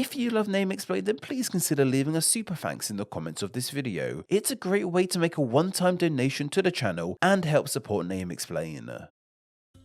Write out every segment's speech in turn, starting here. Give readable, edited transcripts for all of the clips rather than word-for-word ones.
If you love Name Explain, then please consider leaving a super thanks in the comments of this video. It's a great way to make a one-time donation to the channel and help support Name Explain.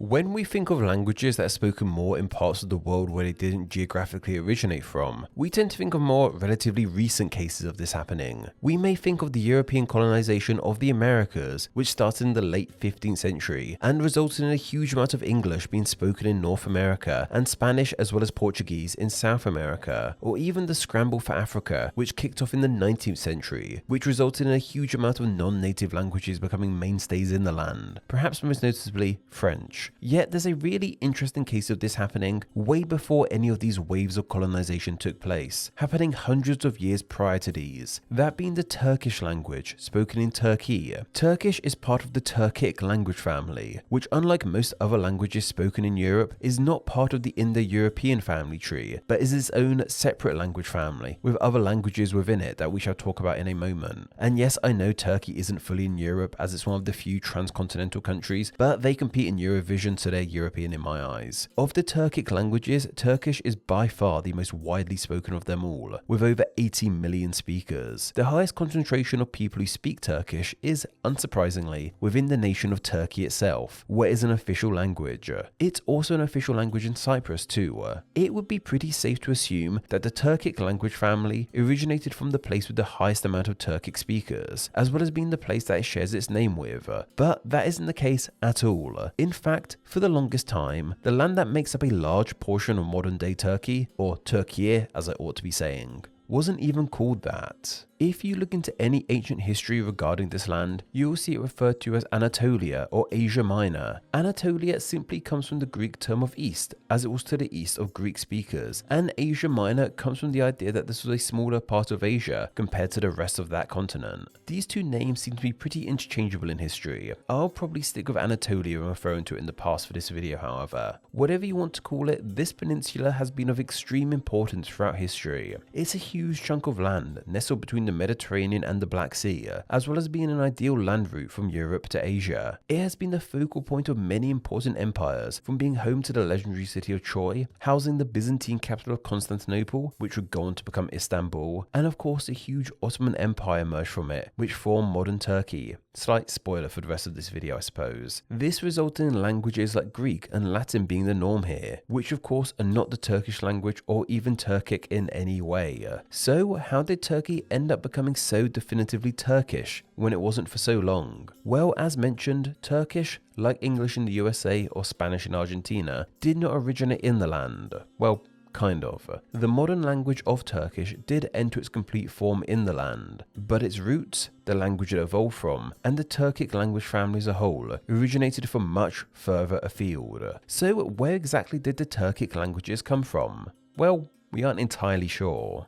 When we think of languages that are spoken more in parts of the world where they didn't geographically originate from, we tend to think of more relatively recent cases of this happening. We may think of the European colonization of the Americas, which started in the late 15th century and resulted in a huge amount of English being spoken in North America and Spanish as well as Portuguese in South America, or even the scramble for Africa, which kicked off in the 19th century, which resulted in a huge amount of non-native languages becoming mainstays in the land, perhaps most noticeably French. Yet there's a really interesting case of this happening way before any of these waves of colonization took place, happening hundreds of years prior to these, that being the Turkish language spoken in Turkey. Turkish is part of the Turkic language family, which unlike most other languages spoken in Europe is not part of the Indo-European family tree, but is its own separate language family with other languages within it that we shall talk about in a moment. And yes, I know Turkey isn't fully in Europe as it's one of the few transcontinental countries, but they compete in Eurovision, so they're European in my eyes. Of the Turkic languages, Turkish is by far the most widely spoken of them all, with over 80 million speakers. The highest concentration of people who speak Turkish is, unsurprisingly, within the nation of Turkey itself, where it is an official language. It's also an official language in Cyprus too. It would be pretty safe to assume that the Turkic language family originated from the place with the highest amount of Turkic speakers, as well as being the place that it shares its name with. But that isn't the case at all. In fact, for the longest time, the land that makes up a large portion of modern-day Turkey, or Türkiye as I ought to be saying, wasn't even called that. If you look into any ancient history regarding this land, you will see it referred to as Anatolia or Asia Minor. Anatolia simply comes from the Greek term of east, as it was to the east of Greek speakers, and Asia Minor comes from the idea that this was a smaller part of Asia compared to the rest of that continent. These two names seem to be pretty interchangeable in history. I'll probably stick with Anatolia when referring to it in the past for this video, however. Whatever you want to call it, this peninsula has been of extreme importance throughout history. It's a huge chunk of land nestled between the Mediterranean and the Black Sea, as well as being an ideal land route from Europe to Asia. It has been the focal point of many important empires, from being home to the legendary city of Troy, housing the Byzantine capital of Constantinople, which would go on to become Istanbul, and of course the huge Ottoman Empire emerged from it, which formed modern Turkey. Slight spoiler for the rest of this video, I suppose. This resulted in languages like Greek and Latin being the norm here, which of course are not the Turkish language or even Turkic in any way. So how did Turkey end up becoming so definitively Turkish when it wasn't for so long? Well, as mentioned, Turkish, like English in the USA or Spanish in Argentina, did not originate in the land. Well, kind of. The modern language of Turkish did enter its complete form in the land, but its roots, the language it evolved from, and the Turkic language family as a whole originated from much further afield. So where exactly did the Turkic languages come from? Well, we aren't entirely sure.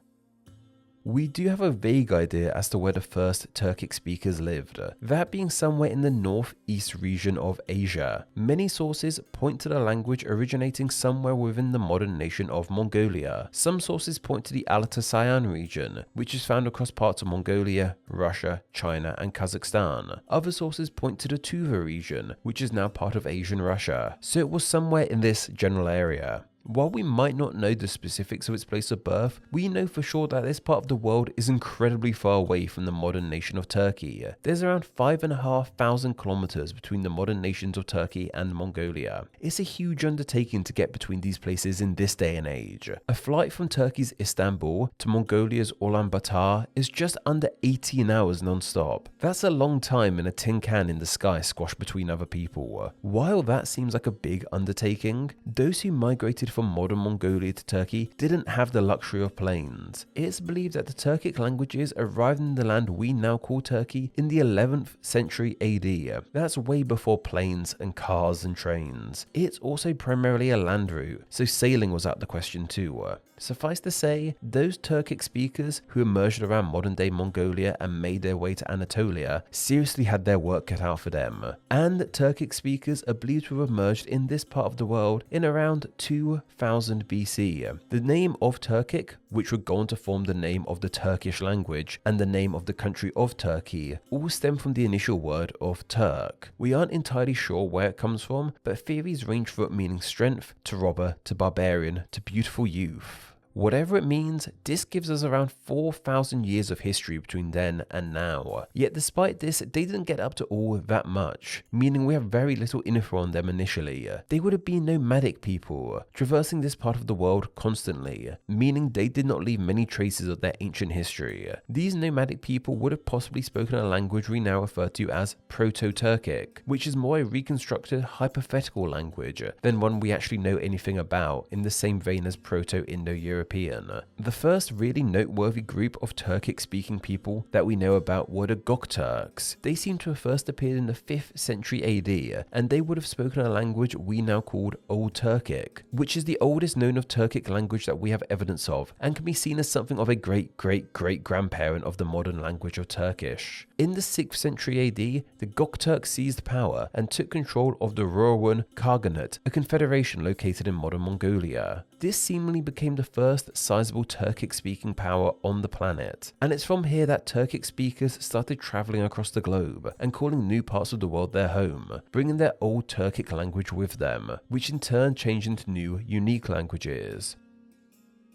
We do have a vague idea as to where the first Turkic speakers lived, that being somewhere in the northeast region of Asia. Many sources point to the language originating somewhere within the modern nation of Mongolia. Some sources point to the Altai region, which is found across parts of Mongolia, Russia, China, and Kazakhstan. Other sources point to the Tuva region, which is now part of Asian Russia, so it was somewhere in this general area. While we might not know the specifics of its place of birth, we know for sure that this part of the world is incredibly far away from the modern nation of Turkey. There's around 5,500 kilometers between the modern nations of Turkey and Mongolia. It's a huge undertaking to get between these places in this day and age. A flight from Turkey's Istanbul to Mongolia's Ulaanbaatar is just under 18 hours non-stop. That's a long time in a tin can in the sky squashed between other people. While that seems like a big undertaking, those who migrated from modern Mongolia to Turkey didn't have the luxury of planes. It's believed that the Turkic languages arrived in the land we now call Turkey in the 11th century AD. That's way before planes and cars and trains. It's also primarily a land route, so sailing was out the question too. Suffice to say, those Turkic speakers who emerged around modern day Mongolia and made their way to Anatolia seriously had their work cut out for them. And Turkic speakers are believed to have emerged in this part of the world in around 2000 BC. The name of Turkic, which would go on to form the name of the Turkish language and the name of the country of Turkey, all stem from the initial word of Turk. We aren't entirely sure where it comes from, but theories range from it meaning strength to robber to barbarian to beautiful youth. Whatever it means, this gives us around 4,000 years of history between then and now. Yet despite this, they didn't get up to all that much, meaning we have very little info on them initially. They would have been nomadic people, traversing this part of the world constantly, meaning they did not leave many traces of their ancient history. These nomadic people would have possibly spoken a language we now refer to as Proto-Turkic, which is more a reconstructed hypothetical language than one we actually know anything about, in the same vein as Proto-Indo-European. The first really noteworthy group of Turkic-speaking people that we know about were the Gokturks. They seem to have first appeared in the 5th century AD, and they would have spoken a language we now called Old Turkic, which is the oldest known of Turkic language that we have evidence of, and can be seen as something of a great-great-great-grandparent of the modern language of Turkish. In the 6th century AD, the Gokturks seized power and took control of the Rowan Khaganate, a confederation located in modern Mongolia. This seemingly became the first sizable Turkic-speaking power on the planet, and it's from here that Turkic speakers started traveling across the globe and calling new parts of the world their home, bringing their old Turkic language with them, which in turn changed into new, unique languages.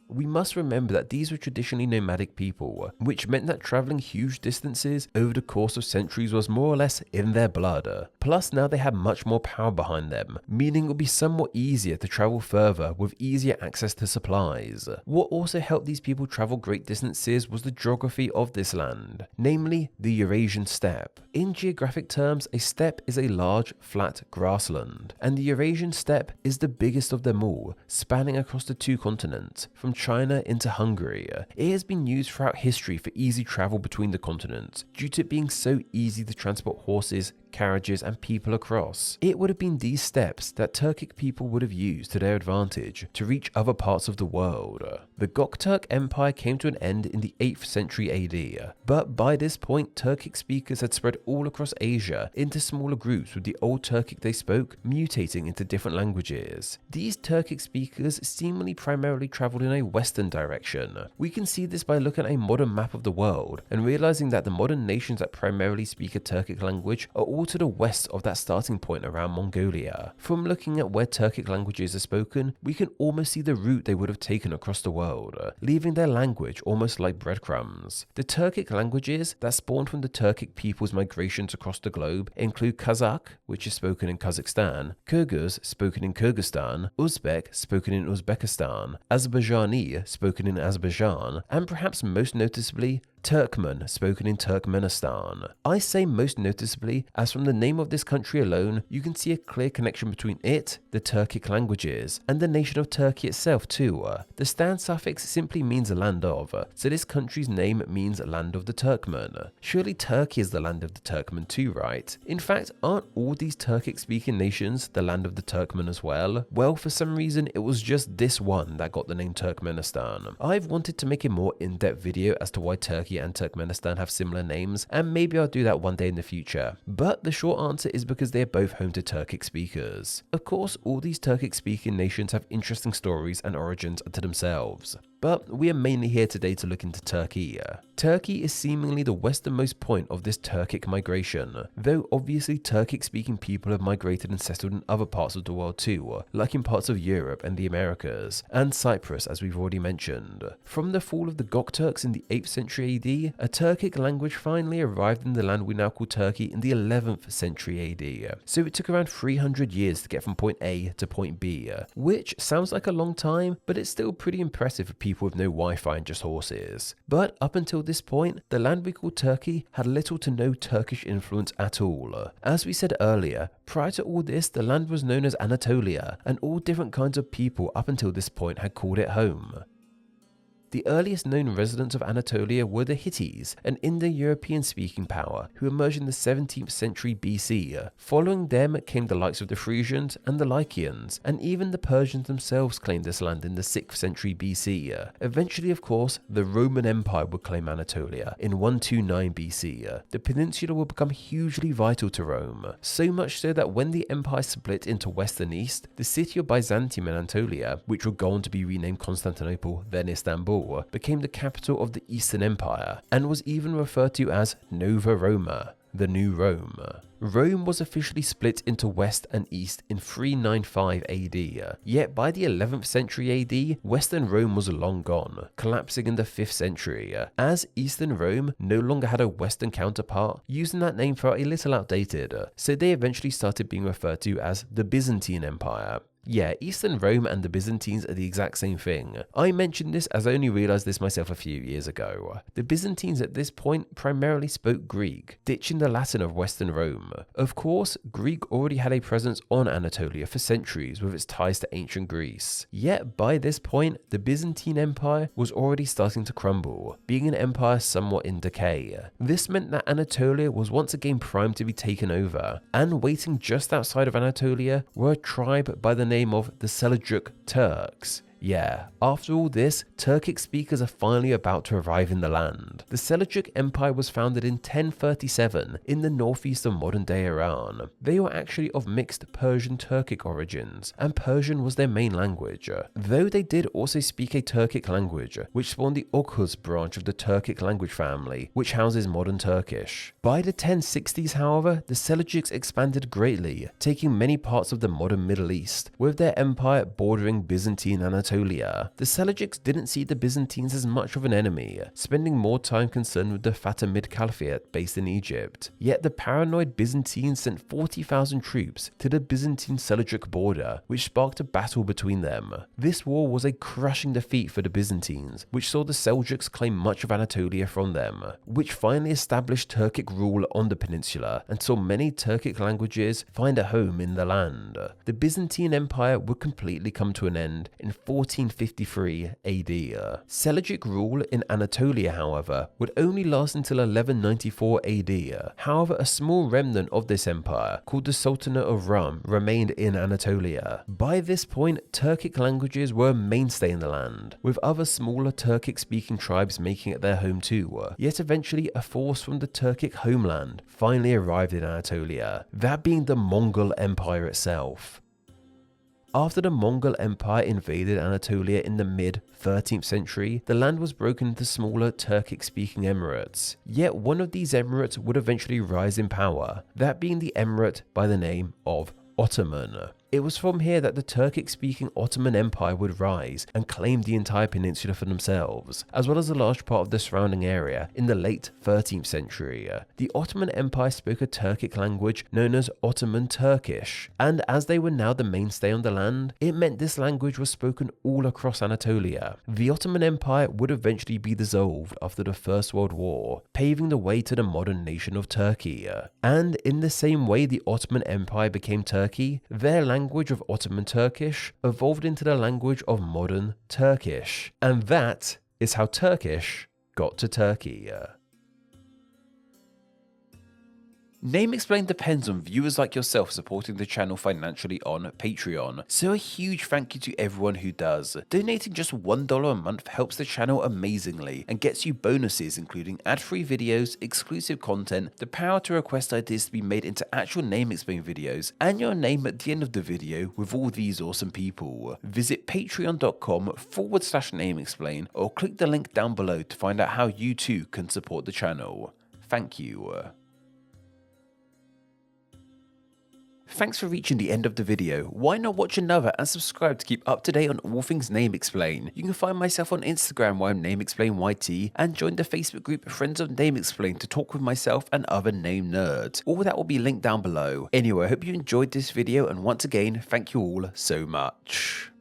We must remember that these were traditionally nomadic people, which meant that travelling huge distances over the course of centuries was more or less in their blood. Plus now they had much more power behind them, meaning it would be somewhat easier to travel further with easier access to supplies. What also helped these people travel great distances was the geography of this land, namely the Eurasian steppe. In geographic terms, a steppe is a large, flat grassland, and the Eurasian steppe is the biggest of them all, spanning across the 2 continents, from China into Hungary. It has been used throughout history for easy travel between the continents, due to it being so easy to transport horses, carriages and people across. It would have been these steppes that Turkic people would have used to their advantage to reach other parts of the world. The Gokturk Empire came to an end in the 8th century AD, but by this point Turkic speakers had spread all across Asia into smaller groups, with the old Turkic they spoke mutating into different languages. These Turkic speakers seemingly primarily travelled in a western direction. We can see this by looking at a modern map of the world and realizing that the modern nations that primarily speak a Turkic language are all to the west of that starting point around Mongolia. From looking at where Turkic languages are spoken, we can almost see the route they would have taken across the world, leaving their language almost like breadcrumbs. The Turkic languages that spawned from the Turkic people's migrations across the globe include Kazakh, which is spoken in Kazakhstan, Kyrgyz, spoken in Kyrgyzstan, Uzbek, spoken in Uzbekistan, Azerbaijani, spoken in Azerbaijan, and perhaps most noticeably, Turkmen, spoken in Turkmenistan. I say most noticeably, as from the name of this country alone, you can see a clear connection between it, the Turkic languages, and the nation of Turkey itself too. The stan suffix simply means land of, so this country's name means land of the Turkmen. Surely Turkey is the land of the Turkmen too, right? In fact, aren't all these Turkic-speaking nations the land of the Turkmen as well? Well, for some reason, it was just this one that got the name Turkmenistan. I've wanted to make a more in-depth video as to why Turkey and Turkmenistan have similar names, and maybe I'll do that one day in the future. But the short answer is because they are both home to Turkic speakers. Of course, all these Turkic speaking nations have interesting stories and origins unto themselves. But we are mainly here today to look into Turkey. Turkey is seemingly the westernmost point of this Turkic migration, though obviously Turkic-speaking people have migrated and settled in other parts of the world too, like in parts of Europe and the Americas, and Cyprus as we've already mentioned. From the fall of the Gokturks in the 8th century AD, a Turkic language finally arrived in the land we now call Turkey in the 11th century AD, so it took around 300 years to get from point A to point B, which sounds like a long time, but it's still pretty impressive for people with no Wi-Fi and just horses. But up until this point, the land we call Turkey had little to no Turkish influence at all. As we said earlier, prior to all this, the land was known as Anatolia, and all different kinds of people up until this point had called it home. The earliest known residents of Anatolia were the Hittites, an Indo-European speaking power who emerged in the 17th century BC. Following them came the likes of the Frisians and the Lycians, and even the Persians themselves claimed this land in the 6th century BC. Eventually, of course, the Roman Empire would claim Anatolia in 129 BC. The peninsula would become hugely vital to Rome, so much so that when the empire split into west and east, the city of Byzantium in Anatolia, which would go on to be renamed Constantinople, then Istanbul, became the capital of the Eastern Empire, and was even referred to as Nova Roma, the New Rome. Rome was officially split into West and East in 395 AD, yet by the 11th century AD, Western Rome was long gone, collapsing in the 5th century, as Eastern Rome no longer had a Western counterpart. Using that name felt a little outdated, so they eventually started being referred to as the Byzantine Empire. Yeah, Eastern Rome and the Byzantines are the exact same thing. I mentioned this as I only realised this myself a few years ago. The Byzantines at this point primarily spoke Greek, ditching the Latin of Western Rome. Of course, Greek already had a presence on Anatolia for centuries with its ties to ancient Greece. Yet by this point, the Byzantine Empire was already starting to crumble, being an empire somewhat in decay. This meant that Anatolia was once again primed to be taken over, and waiting just outside of Anatolia were a tribe by the name of the Seljuk Turks. Yeah, after all this, Turkic speakers are finally about to arrive in the land. The Seljuk Empire was founded in 1037 in the northeast of modern-day Iran. They were actually of mixed Persian-Turkic origins, and Persian was their main language, though they did also speak a Turkic language, which spawned the Oghuz branch of the Turkic language family, which houses modern Turkish. By the 1060s, however, the Seljuks expanded greatly, taking many parts of the modern Middle East, with their empire bordering Byzantine Anatolia. The Seljuks didn't see the Byzantines as much of an enemy, spending more time concerned with the Fatimid Caliphate based in Egypt. Yet the paranoid Byzantines sent 40,000 troops to the Byzantine-Seljuk border, which sparked a battle between them. This war was a crushing defeat for the Byzantines, which saw the Seljuks claim much of Anatolia from them, which finally established Turkic rule on the peninsula and saw many Turkic languages find a home in the land. The Byzantine Empire would completely come to an end in 1453 AD. Seljuk rule in Anatolia, however, would only last until 1194 AD. However, a small remnant of this empire, called the Sultanate of Rum, remained in Anatolia. By this point, Turkic languages were a mainstay in the land, with other smaller Turkic-speaking tribes making it their home too. Yet eventually, a force from the Turkic homeland finally arrived in Anatolia, that being the Mongol Empire itself. After the Mongol Empire invaded Anatolia in the mid-13th century, the land was broken into smaller Turkic-speaking emirates. Yet one of these emirates would eventually rise in power, that being the emirate by the name of Ottoman. It was from here that the Turkic-speaking Ottoman Empire would rise and claim the entire peninsula for themselves, as well as a large part of the surrounding area in the late 13th century. The Ottoman Empire spoke a Turkic language known as Ottoman Turkish, and as they were now the mainstay on the land, it meant this language was spoken all across Anatolia. The Ottoman Empire would eventually be dissolved after the First World War, paving the way to the modern nation of Turkey. And in the same way the Ottoman Empire became Turkey, their language of Ottoman Turkish evolved into the language of modern Turkish. And that is how Turkish got to Turkey. Name Explain depends on viewers like yourself supporting the channel financially on Patreon, so a huge thank you to everyone who does. Donating just $1 a month helps the channel amazingly and gets you bonuses including ad-free videos, exclusive content, the power to request ideas to be made into actual Name Explain videos, and your name at the end of the video with all these awesome people. Visit patreon.com/Name Explain or click the link down below to find out how you too can support the channel. Thank you. Thanks for reaching the end of the video. Why not watch another and subscribe to keep up to date on all things Name Explain. You can find myself on Instagram where I'm NameExplainYT and join the Facebook group Friends of Name Explain to talk with myself and other name nerds. All that will be linked down below. Anyway, I hope you enjoyed this video and once again, thank you all so much.